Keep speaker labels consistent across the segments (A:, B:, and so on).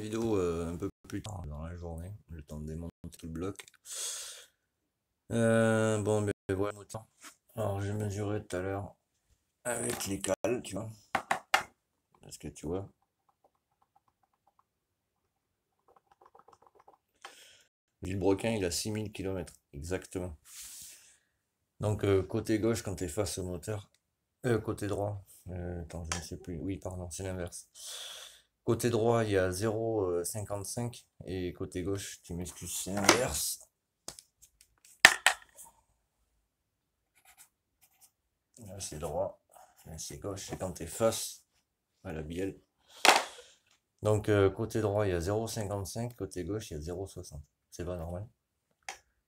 A: vidéo un peu plus tard dans la journée, le temps de démonter tout le bloc. Bon, ben voilà, autant. Alors j'ai mesuré tout à l'heure avec les cales, tu vois. Parce que tu vois, Villebrequin il a 6000 km, exactement. Donc côté gauche quand tu es face au moteur, côté droit, attends je ne sais plus, oui pardon c'est l'inverse. Côté droit il y a 0,55 et côté gauche, tu m'excuses, c'est l'inverse. Là c'est droit, là c'est gauche, c'est quand tu es face à la bielle. Donc côté droit il y a 0,55, côté gauche il y a 0,60. C'est pas normal.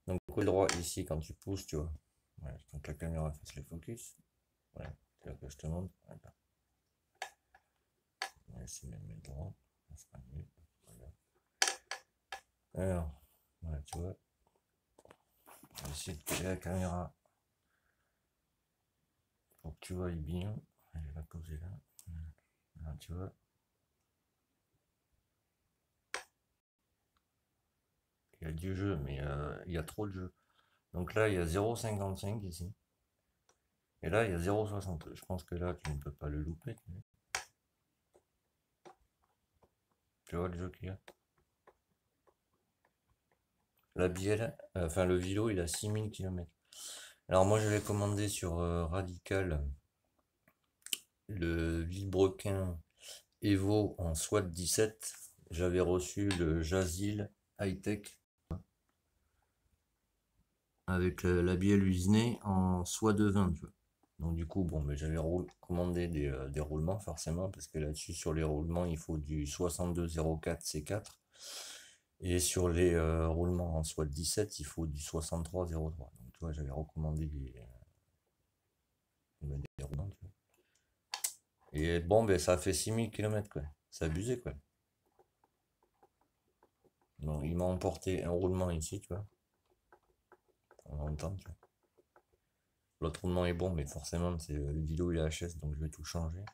A: Donc côté droit ici quand tu pousses, tu vois. Ouais, donc la caméra fasse le focus. Voilà, tu vois que je te montre. Voilà. On va essayer de mettre droit. Ça sera mieux. Voilà. Alors, voilà, tu vois. On va essayer de tirer la caméra pour que tu vois bien. Je vais la poser là. Voilà, tu vois. Il y a du jeu, mais il y a trop de jeu. Donc là, il y a 0,55 ici. Et là, il y a 0,60. Je pense que là, tu ne peux pas le louper. Tu vois le jeu qu'il y a. La bielle, enfin le vélo, il a 6000 km. Alors moi, je l'ai commandé sur Radical, le Villebrequin Evo en SWAT 17. J'avais reçu le Jazil High-Tech avec la bielle usinée en soie de 20, tu vois. Donc du coup, bon, mais j'avais commandé des roulements forcément, parce que là-dessus, sur les roulements, il faut du 6204 C4. Et sur les roulements en SWAT 17, il faut du 6303. Donc tu vois, j'avais recommandé des roulements, tu vois. Et bon, ben ça a fait 6000 km, quoi. C'est abusé, quoi. Donc il m'a emporté un roulement ici, tu vois. On entend, tu vois. L'autre roulement est bon, mais forcément, c'est le vélo il est HS, donc je vais tout changer.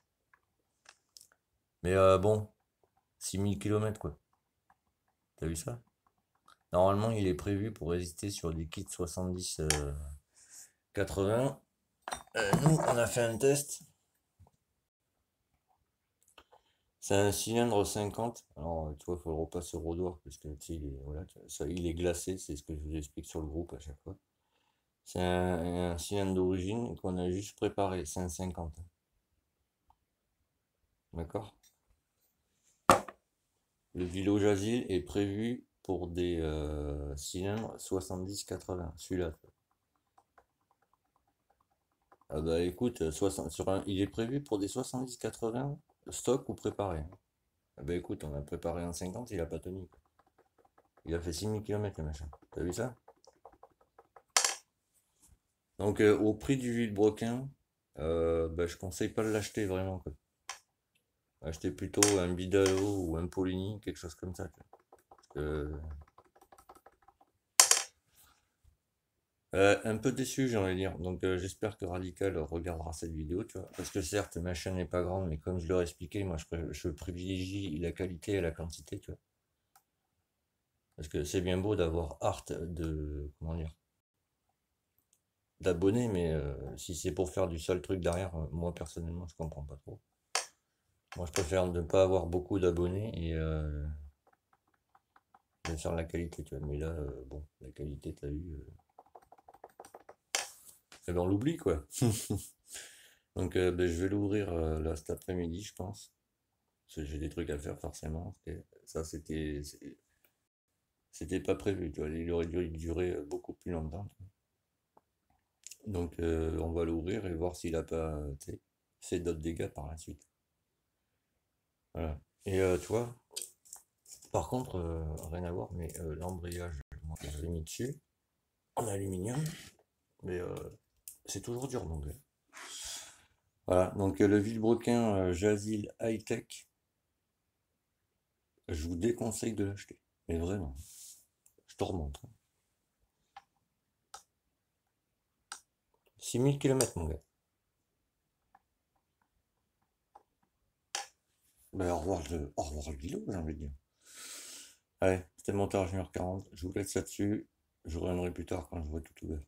A: Mais bon, 6000 km quoi. T'as vu ça? Normalement, il est prévu pour résister sur des kits 70-80. Nous, on a fait un test. C'est un cylindre 50. Alors, tu vois, il faut le repasser au rodoir parce que tu sais, voilà, ça, il est glacé. C'est ce que je vous explique sur le groupe à chaque fois. C'est un cylindre d'origine qu'on a juste préparé. C'est un 50. D'accord? Le vélo Jazil est prévu pour des cylindres 70-80. Celui-là. Ah bah écoute, il est prévu pour des 70-80 stock ou préparé. Ah bah écoute, on a préparé un 50, il a pas tenu. Il a fait 6000 km le machin. T'as vu ça? Donc au prix du Villebrequin, bah, je conseille pas de l'acheter vraiment, quoi. Acheter plutôt un Bidalo ou un Polini, quelque chose comme ça. Parce que, un peu déçu, j'ai envie de dire. Donc j'espère que Radical regardera cette vidéo, tu vois. Parce que certes, ma chaîne n'est pas grande, mais comme je leur ai expliqué, moi je privilégie la qualité et la quantité, tu vois. Parce que c'est bien beau d'avoir art de, comment dire, d'abonnés, mais si c'est pour faire du seul truc derrière, moi personnellement, je comprends pas trop. Moi, je préfère ne pas avoir beaucoup d'abonnés et de faire la qualité, tu vois. Mais là, bon, la qualité, t'as vu, eh ben, on l'oublie, quoi. Donc, ben, je vais l'ouvrir là cet après-midi, je pense. Parce que j'ai des trucs à faire, forcément. Et ça, c'était pas prévu, tu vois. Il aurait dû durer beaucoup plus longtemps. Donc, on va l'ouvrir et voir s'il a pas, tu sais, fait d'autres dégâts par la suite. Voilà. Et tu vois, par contre, rien à voir, mais l'embrayage, moi, je l'ai mis dessus, en aluminium, mais c'est toujours dur, mon gars. Voilà, donc le Villebrequin Jazil High-Tech, je vous déconseille de l'acheter. Mais vraiment, je te remontre. 6000 km, mon gars. Ben, au revoir le vélo, j'ai envie de dire. Allez, c'était Monteur Junior 40. Je vous laisse là-dessus. Je reviendrai plus tard quand je vois tout ouvert.